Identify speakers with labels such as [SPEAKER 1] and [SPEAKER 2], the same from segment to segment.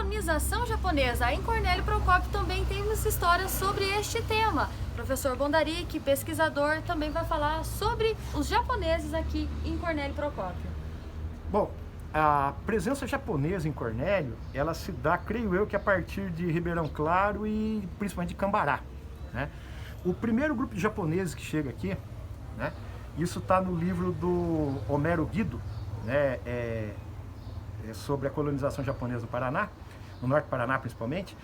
[SPEAKER 1] colonização japonesa. Em Cornélio Procópio também temos histórias sobre este tema. O professor Bondarik, pesquisador, também vai falar sobre os japoneses aqui em Cornélio Procópio.
[SPEAKER 2] Bom, a presença japonesa em Cornélio, ela se dá, creio eu, que a partir de Ribeirão Claro e principalmente de Cambará, né? O primeiro grupo de japoneses que chega aqui, né? Isso está no livro do Homero Guido, né? Sobre a colonização japonesa no Paraná, no norte do Paraná principalmente,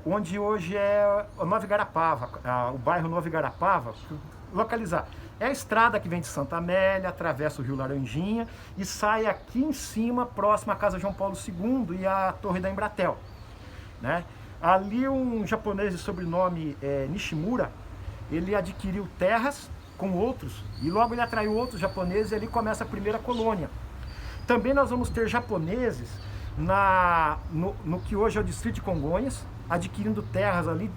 [SPEAKER 2] onde hoje é Nova Igarapava, o bairro Nova Igarapava, localizar. É a estrada que vem de Santa Amélia, atravessa o Rio Laranjinha e sai aqui em cima, próximo à Casa João Paulo II e à Torre da Embratel, né? Ali um japonês de sobrenome Nishimura, ele adquiriu terras com outros e logo ele atraiu outros japoneses e ali começa a primeira colônia. Também nós vamos ter japoneses no que hoje é o distrito de Congonhas, adquirindo terras ali.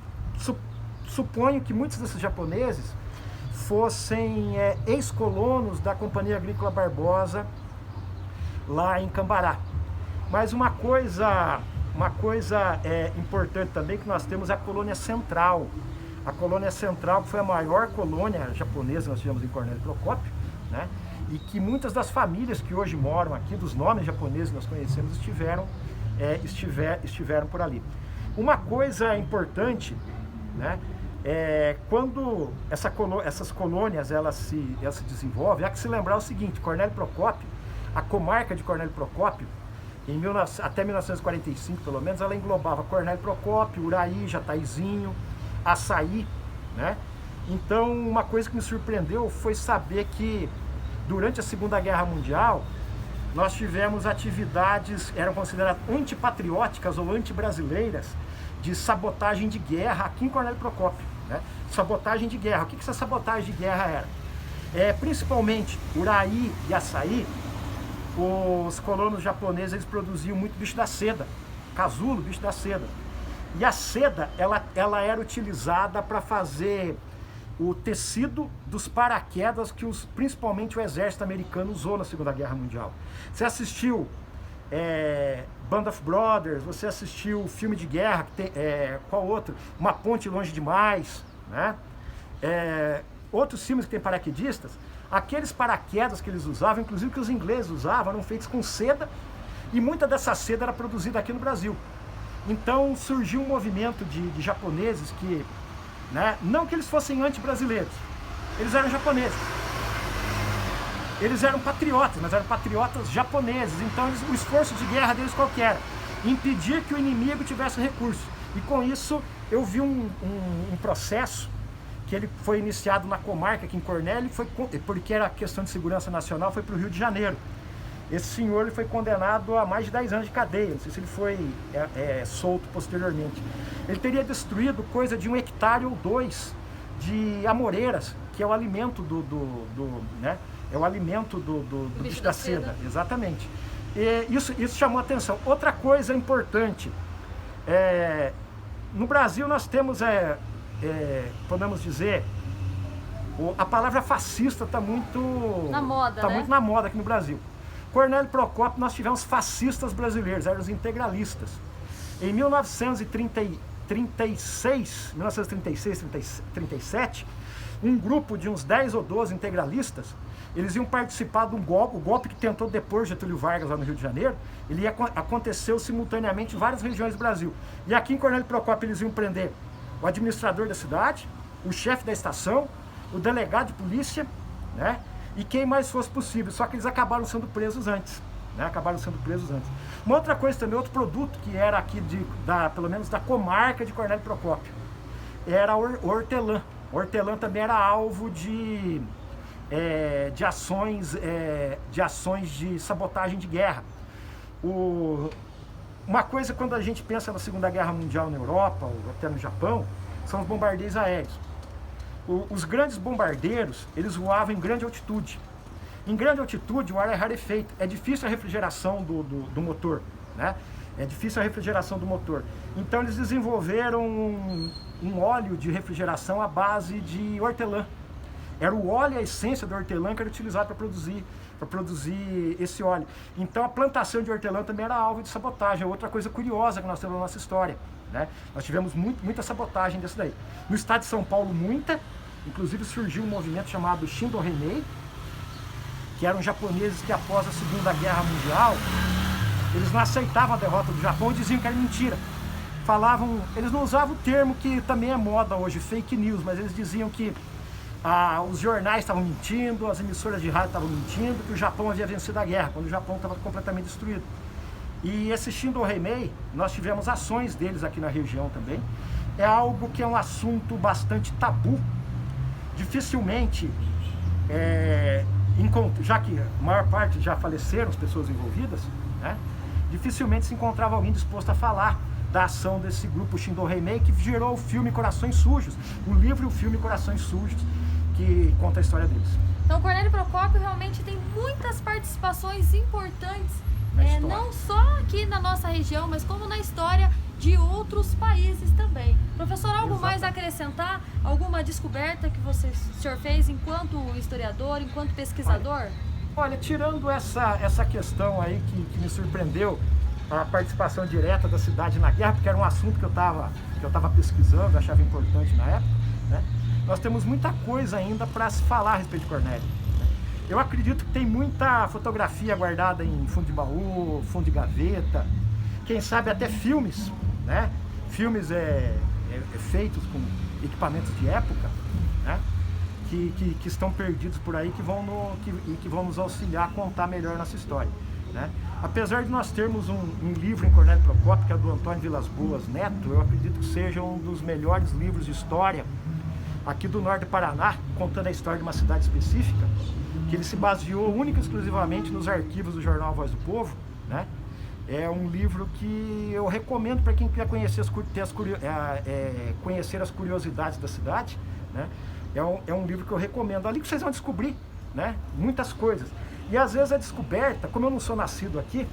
[SPEAKER 2] Suponho que muitos desses japoneses fossem ex-colonos da Companhia Agrícola Barbosa lá em Cambará. Mas uma coisa importante também que nós temos é a colônia central. A colônia central foi a maior colônia japonesa que nós tivemos em Cornélio Procópio, né? E que muitas das famílias que hoje moram aqui, dos nomes japoneses que nós conhecemos, estiveram por ali. Uma coisa importante, né? Quando essas colônias elas se desenvolvem, há que se lembrar o seguinte: Cornélio Procópio, a comarca de Cornélio Procópio, até 1945 pelo menos, ela englobava Cornélio Procópio, Uraí, Jataizinho, Açaí, né? Então uma coisa que me surpreendeu foi saber que durante a Segunda Guerra Mundial nós tivemos atividades, eram consideradas antipatrióticas ou antibrasileiras, de sabotagem de guerra aqui em Cornélio Procópio, né? Sabotagem de guerra. O que essa sabotagem de guerra era? Principalmente Uraí e Açaí, os colonos japoneses eles produziam muito bicho da seda, casulo, bicho da seda. E a seda, ela era utilizada para fazer o tecido dos paraquedas que principalmente o exército americano usou na Segunda Guerra Mundial. Você assistiu Band of Brothers, você assistiu o filme de guerra, qual outro? Uma Ponte Longe Demais, né? Outros filmes que tem paraquedistas, aqueles paraquedas que eles usavam, inclusive que os ingleses usavam, eram feitos com seda, e muita dessa seda era produzida aqui no Brasil. Então surgiu um movimento de japoneses que, né, não que eles fossem anti-brasileiros, eles eram japoneses. Eles eram patriotas, mas eram patriotas japoneses. Então o esforço de guerra deles qual que era? Impedir que o inimigo tivesse recurso. E com isso eu vi um processo que ele foi iniciado na comarca aqui em Cornélio, porque era questão de segurança nacional, foi para o Rio de Janeiro. Esse senhor ele foi condenado a mais de 10 anos de cadeia, não sei se ele foi solto posteriormente. Ele teria destruído coisa de 1 hectare ou 2 de amoreiras, que é o alimento né? É o alimento do bicho da seda. Exatamente. E isso chamou a atenção. Outra coisa importante, no Brasil nós temos, podemos dizer, a palavra fascista está muito
[SPEAKER 1] na moda, né?
[SPEAKER 2] Muito na moda aqui no Brasil. Cornélio Procópio nós tivemos fascistas brasileiros, eram os integralistas. Em 1936, 37, um grupo de uns 10 ou 12 integralistas, eles iam participar de um golpe, o golpe que tentou depor Getúlio Vargas lá no Rio de Janeiro, aconteceu simultaneamente em várias regiões do Brasil. E aqui em Cornélio Procópio eles iam prender o administrador da cidade, o chefe da estação, o delegado de polícia, né? E quem mais fosse possível, só que eles acabaram sendo presos antes, né? Uma outra coisa também, outro produto que era aqui, pelo menos da comarca de Cornélio Procópio, era o hortelã. O hortelã também era alvo de ações de sabotagem de guerra. Uma coisa, quando a gente pensa na Segunda Guerra Mundial na Europa, ou até no Japão, são os bombardeios aéreos. Os grandes bombardeiros, eles voavam em grande altitude. Em grande altitude, o ar é rarefeito. É difícil a refrigeração do motor, né? É difícil a refrigeração do motor. Então, eles desenvolveram um óleo de refrigeração à base de hortelã. Era o óleo, a essência do hortelã que era utilizado para produzir para produzir esse óleo. Então a plantação de hortelã também era alvo de sabotagem, é outra coisa curiosa que nós temos na nossa história, né? Nós tivemos muita sabotagem desse daí. No estado de São Paulo, muita, inclusive surgiu um movimento chamado Shindo Henei, que eram japoneses que após a Segunda Guerra Mundial, eles não aceitavam a derrota do Japão e diziam que era mentira. Falavam, eles não usavam o termo que também é moda hoje, fake news, mas eles diziam que os jornais estavam mentindo, as emissoras de rádio estavam mentindo, que o Japão havia vencido a guerra, quando o Japão estava completamente destruído. E esse Shindo Henei, nós tivemos ações deles aqui na região também. É algo que é um assunto bastante tabu. Dificilmente, já que a maior parte já faleceram, as pessoas envolvidas, né? Dificilmente se encontrava alguém disposto a falar da ação desse grupo Shindo Henei, que gerou o filme Corações Sujos, o livro e o filme Corações Sujos, que conta a história deles.
[SPEAKER 1] Então, Cornélio Procópio realmente tem muitas participações importantes, não só aqui na nossa região, mas como na história de outros países também. Professor, algo mais a acrescentar? Alguma descoberta que o senhor fez enquanto historiador, enquanto pesquisador?
[SPEAKER 2] Olha, tirando essa questão aí que me surpreendeu, a participação direta da cidade na guerra, porque era um assunto que eu estava pesquisando, achava importante na época, né? Nós temos muita coisa ainda para se falar a respeito de Cornélio. Eu acredito que tem muita fotografia guardada em fundo de baú, fundo de gaveta, quem sabe até filmes, né? Filmes feitos com equipamentos de época, né? Que estão perdidos por aí, que vão nos auxiliar a contar melhor nossa história, né? Apesar de nós termos um livro em Cornélio Procópio, que é do Antônio Vilas Boas Neto, eu acredito que seja um dos melhores livros de história aqui do norte do Paraná, contando a história de uma cidade específica, que ele se baseou única e exclusivamente nos arquivos do jornal Voz do Povo, né? É um livro que eu recomendo para quem quer conhecer conhecer as curiosidades da cidade, né? É um livro que eu recomendo. Ali que vocês vão descobrir, né, muitas coisas. E às vezes a descoberta, como eu não sou nascido aqui,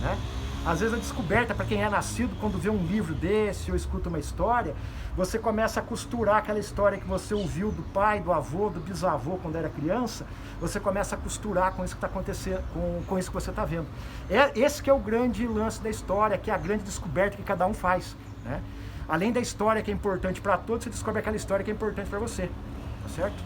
[SPEAKER 2] né, às vezes a descoberta para quem é nascido, quando vê um livro desse ou escuta uma história, você começa a costurar aquela história que você ouviu do pai, do avô, do bisavô quando era criança, você começa a costurar com isso que está acontecendo, com isso que você está vendo. Esse que é o grande lance da história, que é a grande descoberta que cada um faz, né? Além da história que é importante para todos, você descobre aquela história que é importante para você, tá certo?